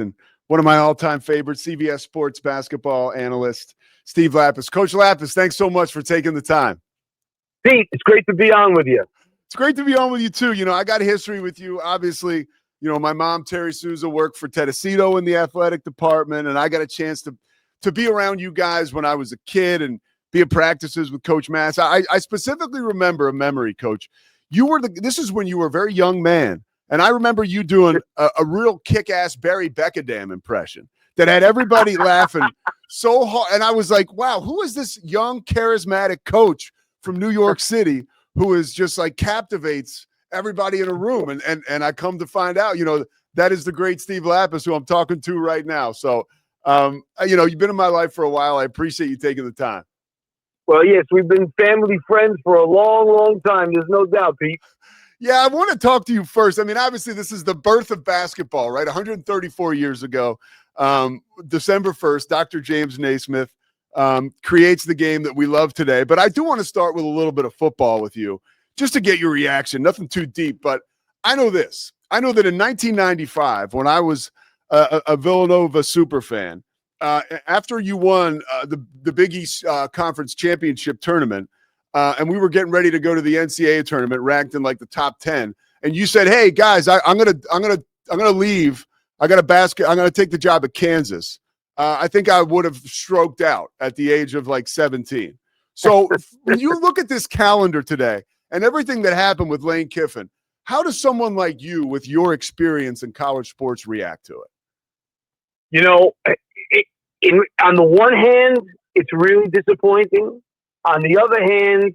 and one of my all-time favorites, CBS Sports basketball analyst, Steve Lappas. Coach Lappas, thanks so much for taking the time. Pete, it's great to be on with you. It's great to be on with you, too. You know, I got a history with you. Obviously, you know, my mom, Terry Souza, worked for Tedesito in the athletic department, and I got a chance to be around you guys when I was a kid and be at practices with Coach Mass. I specifically remember a memory, Coach. This is when you were a very young man, and I remember you doing a real kick-ass Barry Beckadam impression that had everybody laughing so hard. And I was like, wow, who is this young, charismatic coach from New York City who is just like captivates everybody in a room? And I come to find out, you know, that is the great Steve Lappas who I'm talking to right now. So, you know, you've been in my life for a while. I appreciate you taking the time. Well, yes, we've been family friends for a long, long time. There's no doubt, Pete. Yeah, I want to talk to you first. I mean, obviously, this is the birth of basketball, right? 134 years ago, December 1st, Dr. James Naismith creates the game that we love today. But I do want to start with a little bit of football with you, just to get your reaction. Nothing too deep, but I know this. I know that in 1995, when I was a Villanova super fan, after you won the Big East Conference Championship tournament, and we were getting ready to go to the NCAA tournament, ranked in like the top 10, and you said, "Hey guys, I'm gonna leave. I'm gonna take the job at Kansas." I think I would have stroked out at the age of like 17. So when you look at this calendar today and everything that happened with Lane Kiffin, how does someone like you, with your experience in college sports, react to it? You know, on the one hand, it's really disappointing. On the other hand,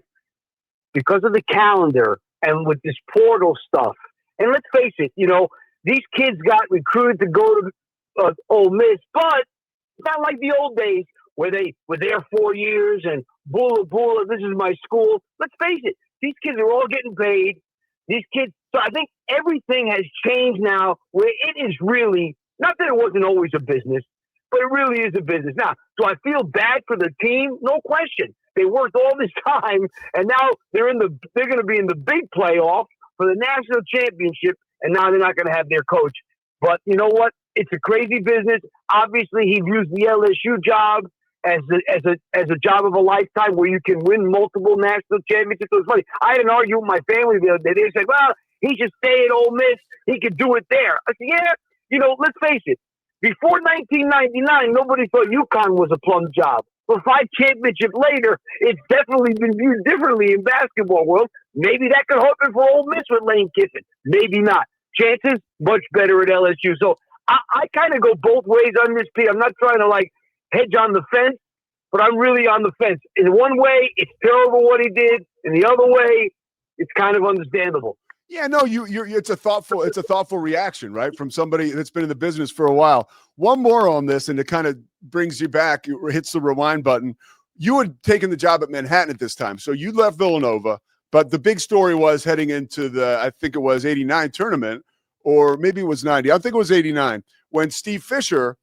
because of the calendar and with this portal stuff, and let's face it, you know, these kids got recruited to go to Ole Miss, but it's not like the old days where they were there 4 years and bula, this is my school. Let's face it, these kids are all getting paid. These kids, so I think everything has changed now where it is really, not that it wasn't always a business, but it really is a business. Now, do I feel bad for the team? No question. They worked all this time, and now they're going to be in the big playoff for the national championship, and now they're not going to have their coach. But you know what? It's a crazy business. Obviously, he views the LSU job as a job of a lifetime where you can win multiple national championships. So it's funny. I had an argument with my family the other day. They said, "Well, he should stay at Ole Miss. He could do it there." I said, "Yeah, you know, let's face it. Before 1999, nobody thought UConn was a plum job. But 5 championships later, it's definitely been viewed differently in basketball world. Maybe that could happen for Ole Miss with Lane Kiffin. Maybe not. Chances, much better at LSU." So I kind of go both ways on this, Pete. I'm not trying to, like, hedge on the fence, but I'm really on the fence. In one way, it's terrible what he did. In the other way, it's kind of understandable. Yeah, no, it's a thoughtful reaction, right, from somebody that's been in the business for a while. One more on this, and it kind of brings you back, it hits the rewind button. You had taken the job at Manhattan at this time, so you left Villanova, but the big story was heading into the, I think it was 89 tournament, or maybe it was 90. I think it was 89, when Steve Fisher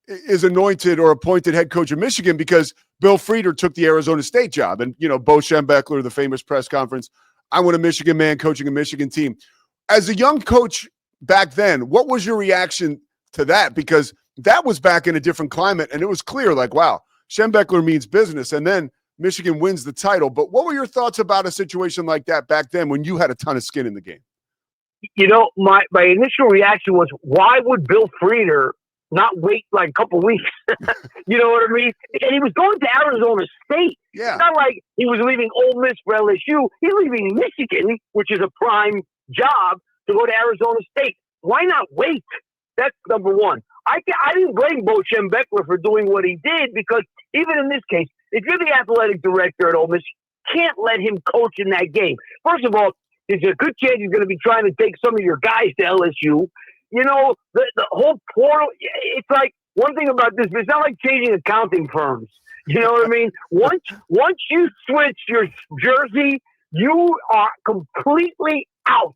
is anointed or appointed head coach of Michigan because Bill Frieder took the Arizona State job. And, you know, Bo Schembechler, the famous press conference, "I want a Michigan man coaching a Michigan team." As a young coach back then, what was your reaction to that? Because that was back in a different climate, and it was clear, like, wow, Schembechler means business, and then Michigan wins the title. But what were your thoughts about a situation like that back then when you had a ton of skin in the game? You know, my initial reaction was, why would Bill Frieder not wait like a couple weeks? You know what I mean? And he was going to Arizona State. Yeah. It's not like he was leaving Ole Miss for LSU. He's leaving Michigan, which is a prime job, to go to Arizona State. Why not wait? That's number one. I didn't blame Bo Schembechler for doing what he did, because even in this case, if you're the athletic director at Ole Miss, you can't let him coach in that game. First of all, there's a good chance he's going to be trying to take some of your guys to LSU. You know, the whole portal, it's like, one thing about this, it's not like changing accounting firms. You know what I mean? Once you switch your jersey, you are completely out.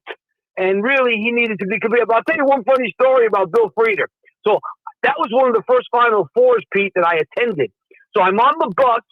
And really, he needed to be complete. But I'll tell you one funny story about Bill Frieder. So that was one of the first Final Fours, Pete, that I attended. So I'm on the bus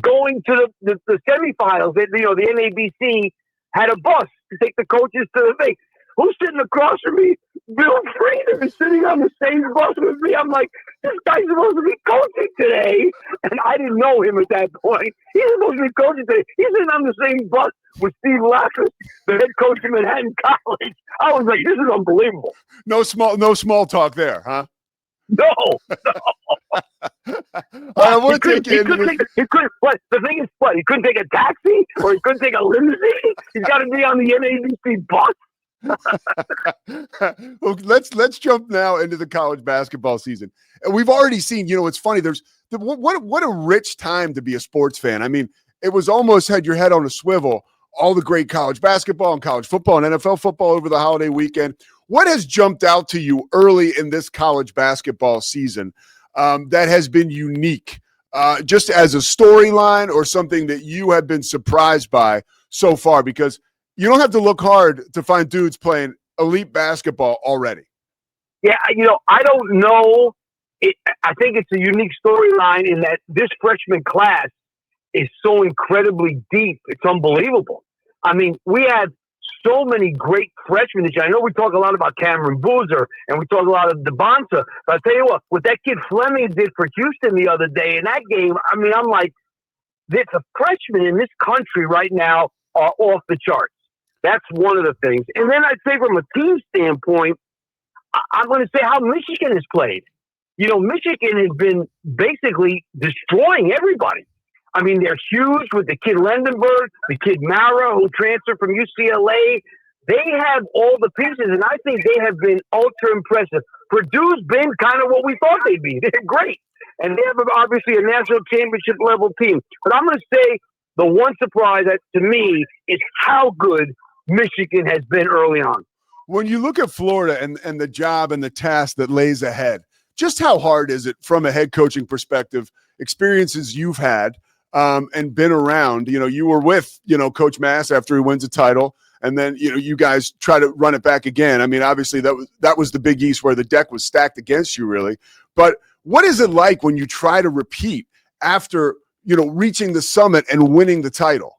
going to the semifinals. You know, the NABC had a bus to take the coaches to the thing. who's sitting across from me? Bill Frieder is sitting on the same bus with me. I'm like, this guy's supposed to be coaching today. And I didn't know him at that point. He's supposed to be coaching today. He's sitting on the same bus with Steve Lappas, the head coach of Manhattan College. I was like, this is unbelievable. No small talk there, huh? No. I want to take you into the thing is, he couldn't take a taxi or he couldn't take a limousine. He's got to be on the NABC bus. Well, let's jump now into the college basketball season. And we've already seen, it's funny. There's what a rich time to be a sports fan. I mean, it was almost had your head on a swivel. All the great college basketball and college football and NFL football over the holiday weekend. What has jumped out to you early in this college basketball season that has been unique, just as a storyline or something that you have been surprised by so far? Because you don't have to look hard to find dudes playing elite basketball already. Yeah, I don't know. I think it's a unique storyline in that this freshman class is so incredibly deep. It's unbelievable. I mean, we have so many great freshmen this year. I know we talk a lot about Cameron Boozer and we talk a lot of DeBonta, but I'll tell you what that kid Fleming did for Houston the other day in that game, I mean, I'm like, the freshmen in this country right now are off the charts. That's one of the things. And then I'd say from a team standpoint, I'm going to say how Michigan has played. Michigan has been basically destroying everybody. I mean, they're huge with the kid Lendenberg, the kid Mara, who transferred from UCLA. They have all the pieces, and I think they have been ultra impressive. Purdue's been kind of what we thought they'd be. They're great. And they have obviously a national championship level team. But I'm going to say the one surprise to me is how good Michigan has been early on. When you look at Florida and the job and the task that lays ahead, just how hard is it from a head coaching perspective, experiences you've had, and been around? You were with, Coach Mass after he wins a title, and then, you guys try to run it back again. I mean, obviously that was the Big East where the deck was stacked against you, really. But what is it like when you try to repeat after, reaching the summit and winning the title?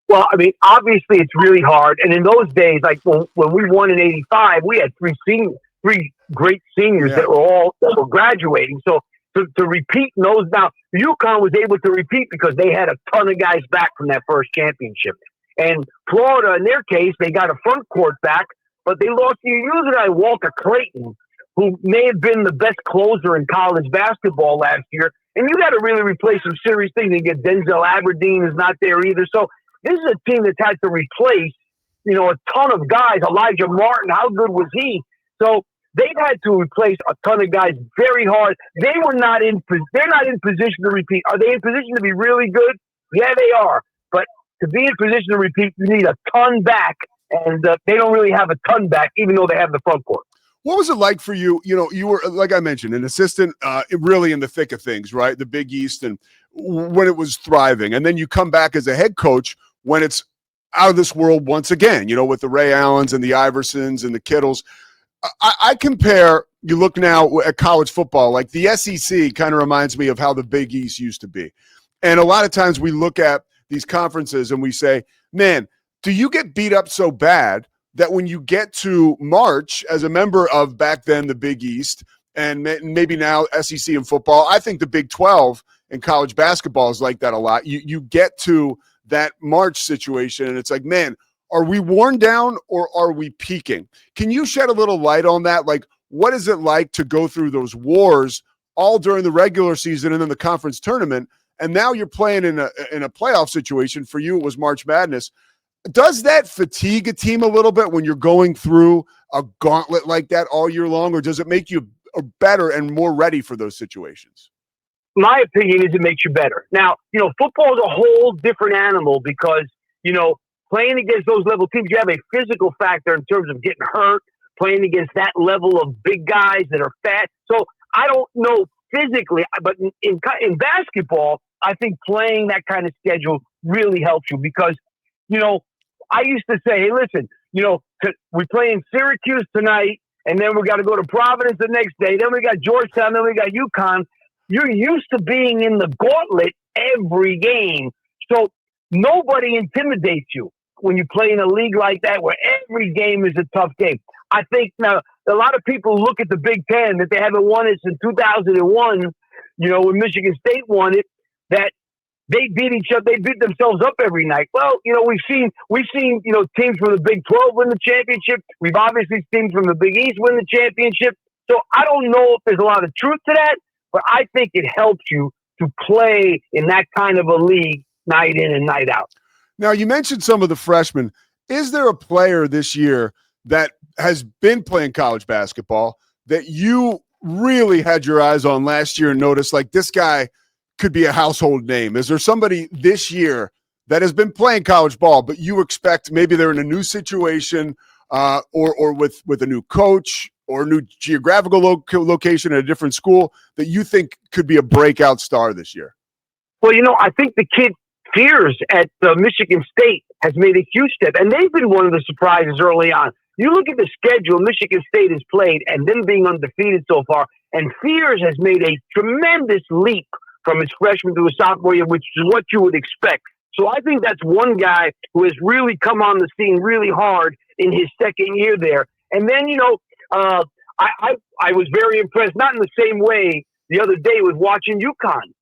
Well, I mean, obviously it's really hard. And in those days, like when we won in '85, we had three great seniors that were graduating. So to repeat those now, UConn was able to repeat because they had a ton of guys back from that first championship. And Florida, in their case, they got a front court back, but they lost usually Walter Clayton, who may have been the best closer in college basketball last year. And you got to really replace some serious things. You get Denzel Aberdeen is not there either. So this is a team that's had to replace, a ton of guys. Elijah Martin, how good was he? So they've had to replace a ton of guys very hard. They're not in position to repeat. Are they in position to be really good? Yeah, they are. But to be in position to repeat, you need a ton back, and they don't really have a ton back, even though they have the front court. What was it like for you? You were, like I mentioned, an assistant really in the thick of things, right? The Big East, and when it was thriving. And then you come back as a head coach when it's out of this world once again, with the Ray Allens and the Iversons and the Kittles. I compare, you look now at college football, like the SEC kind of reminds me of how the Big East used to be. And a lot of times we look at these conferences and we say, man, do you get beat up so bad that when you get to March as a member of back then the Big East and maybe now SEC in football, I think the Big 12 in college basketball is like that a lot. You get to that March situation and it's like, man, are we worn down or are we peaking? Can you shed a little light on that? Like, what is it like to go through those wars all during the regular season and then the conference tournament? And now you're playing in a playoff situation. For you, it was March Madness. Does that fatigue a team a little bit when you're going through a gauntlet like that all year long, or does it make you better and more ready for those situations? My opinion is it makes you better. Now, football is a whole different animal because, playing against those level teams, you have a physical factor in terms of getting hurt, playing against that level of big guys that are fat. So I don't know physically, but in basketball, I think playing that kind of schedule really helps you because, I used to say, hey, listen, we play in Syracuse tonight, and then we got to go to Providence the next day. Then we got Georgetown, then we got UConn. You're used to being in the gauntlet every game. So nobody intimidates you. when you play in a league like that where every game is a tough game. I think now a lot of people look at the Big Ten that they haven't won it since 2001, when Michigan State won it, that they beat each other, they beat themselves up every night. Well, we've seen, teams from the Big 12 win the championship. We've obviously seen teams from the Big East win the championship. So I don't know if there's a lot of truth to that, but I think it helps you to play in that kind of a league night in and night out. Now, you mentioned some of the freshmen. Is there a player this year that has been playing college basketball that you really had your eyes on last year and noticed, like, this guy could be a household name? Is there somebody this year that has been playing college ball, but you expect maybe they're in a new situation or with a new coach or a new geographical location at a different school that you think could be a breakout star this year? Well, I think the kid Fears at Michigan State has made a huge step, and they've been one of the surprises early on. You look at the schedule Michigan State has played and them being undefeated so far, and Fears has made a tremendous leap from his freshman to his sophomore year, which is what you would expect. So I think that's one guy who has really come on the scene really hard in his second year there. And then, I was very impressed, not in the same way the other day with watching UConn.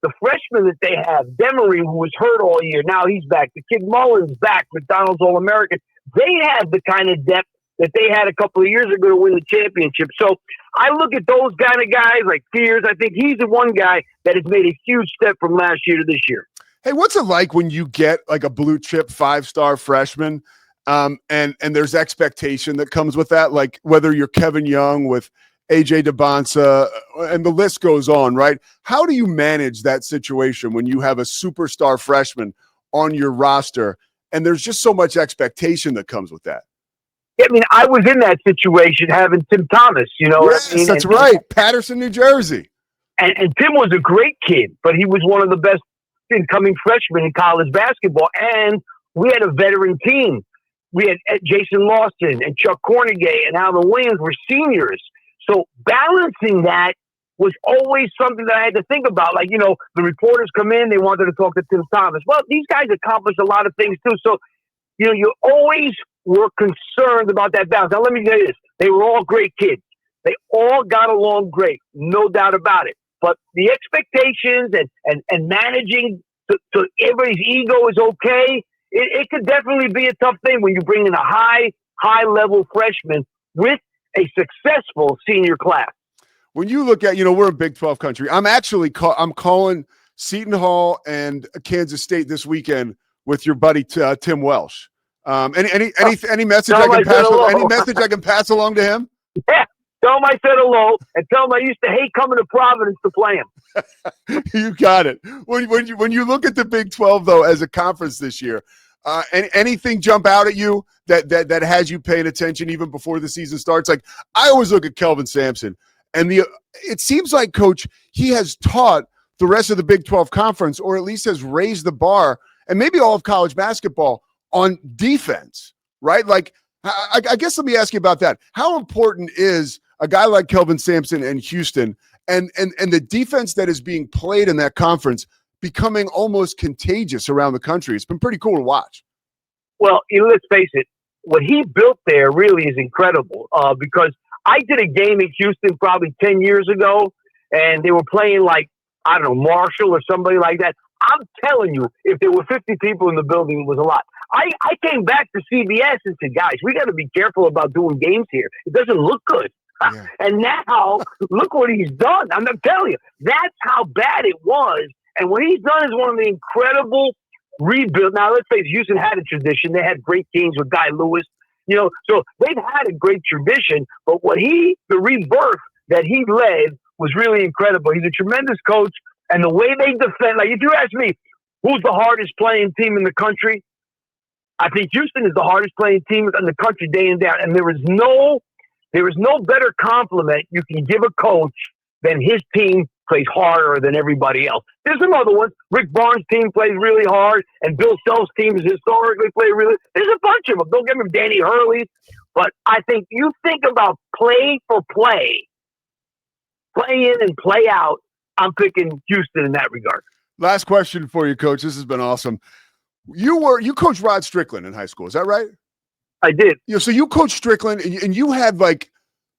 The freshman that they have, Demery, who was hurt all year, now he's back. The kid Mullen's back, McDonald's All-American. They have the kind of depth that they had a couple of years ago to win the championship. So I look at those kind of guys like Fears. I think he's the one guy that has made a huge step from last year to this year. Hey, what's it like when you get like a blue chip 5-star freshman and there's expectation that comes with that? Like whether you're Kevin Young with AJ DeBonsa, and the list goes on, right? How do you manage that situation when you have a superstar freshman on your roster and there's just so much expectation that comes with that? I mean, I was in that situation having Tim Thomas, Yes, that's right. Patterson, New Jersey. And Tim was a great kid, but he was one of the best incoming freshmen in college basketball. And we had a veteran team. We had Jason Lawson and Chuck Cornegay and Alvin Williams were seniors. So balancing that was always something that I had to think about. Like, the reporters come in, they wanted to talk to Tim Thomas. Well, these guys accomplished a lot of things too. So, you always were concerned about that balance. Now, let me tell you this. They were all great kids. They all got along great. No doubt about it. But the expectations and managing so everybody's ego is okay, it could definitely be a tough thing when you bring in a high-level freshman with a successful senior class. When you look at, we're in Big 12 country. I'm actually I'm calling Seton Hall and Kansas State this weekend with your buddy Tim Welsh. Any message I can pass? Any message I can pass along to him? Yeah, tell him I said hello, and tell him I used to hate coming to Providence to play him. You got it. When you look at the Big 12 though as a conference this year, anything jump out at you that has you paying attention even before the season starts? Like I always look at Kelvin Sampson, and it seems like, Coach, he has taught the rest of the Big 12 conference, or at least has raised the bar, and maybe all of college basketball on defense, right? Like I guess let me ask you about that. How important is a guy like Kelvin Sampson and Houston and the defense that is being played in that conference becoming almost contagious around the country? It's been pretty cool to watch. Well, let's face it, what he built there really is incredible because I did a game in Houston probably 10 years ago, and they were playing like, I don't know, Marshall or somebody like that. I'm telling you, if there were 50 people in the building, it was a lot. I came back to CBS and said, guys, we got to be careful about doing games here. It doesn't look good. Yeah. And now, look what he's done. I'm telling you, that's how bad it was. And what he's done is one of the incredible rebuild. Now, let's face it, Houston had a tradition. They had great teams with Guy Lewis, so they've had a great tradition. But the rebirth that he led was really incredible. He's a tremendous coach. And the way they defend, like if you ask me, who's the hardest playing team in the country? I think Houston is the hardest playing team in the country day in, day out. And there is no better compliment you can give a coach than his team plays harder than everybody else. There's some other ones. Rick Barnes' team plays really hard, and Bill Self's teams historically play really. There's a bunch of them. Don't get me Danny Hurley, but I think you think about play for play in and play out. I'm picking Houston in that regard. Last question for you, Coach. This has been awesome. You coached Rod Strickland in high school. Is that right? I did. So you coached Strickland, and you had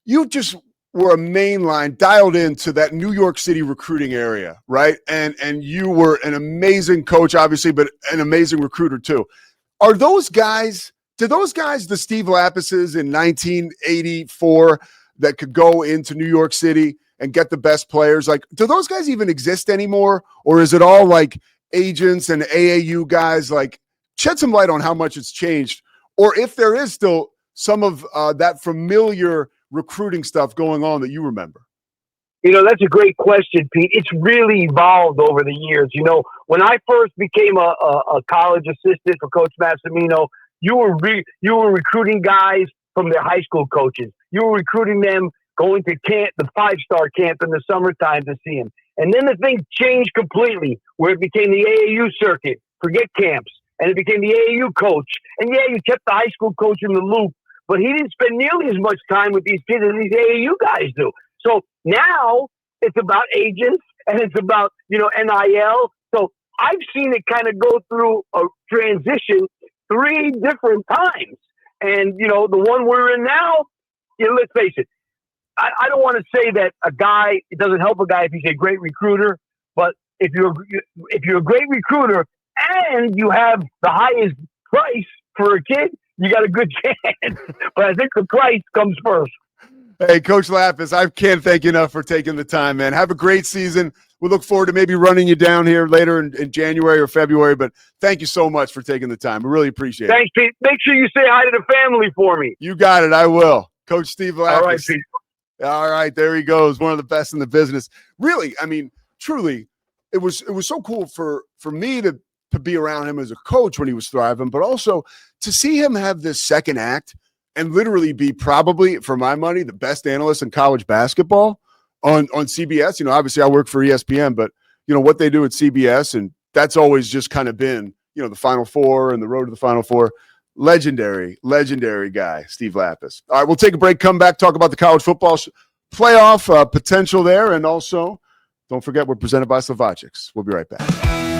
you just were a mainline dialed into that New York City recruiting area, right? And you were an amazing coach, obviously, but an amazing recruiter too. Are those guys? Do those guys, the Steve Lappases in 1984, that could go into New York City and get the best players? Like, do those guys even exist anymore, or is it all like agents and AAU guys? Like, shed some light on how much it's changed, or if there is still some of that familiar recruiting stuff going on that you remember. That's a great question, Pete. It's really evolved over the years. When I first became a college assistant for Coach Massimino, you were recruiting guys from their high school coaches. You were recruiting them going to camp, the 5-star camp in the summertime to see them. And then the thing changed completely, where it became the AAU circuit, forget camps, and it became the AAU coach. And yeah, you kept the high school coach in the loop, but he didn't spend nearly as much time with these kids as these AAU guys do. So now it's about agents and it's about, NIL. So I've seen it kind of go through a transition 3 different times. And, the one we're in now, let's face it, I don't want to say that it doesn't help a guy if he's a great recruiter, but if you're a great recruiter and you have the highest price for a kid, you got a good chance. But I think the price comes first. Hey, Coach Lappas, I can't thank you enough for taking the time, man. Have a great season. We look forward to maybe running you down here later in January or February, but thank you so much for taking the time. We really appreciate it. Thanks, Pete. Make sure you say hi to the family for me. You got it. I will. Coach Steve Lappas. All right, Pete. All right, there he goes. One of the best in the business. Really, truly, it was so cool for me to be around him as a coach when he was thriving, but also to see him have this second act and literally be probably, for my money, the best analyst in college basketball on CBS. Obviously I work for ESPN, but what they do at CBS, and that's always just kind of been, the Final Four and the road to the Final Four. Legendary guy, Steve Lappas. All right, we'll take a break, come back, talk about the college football playoff potential there, and also don't forget we're presented by Slovaceks. We'll be right back.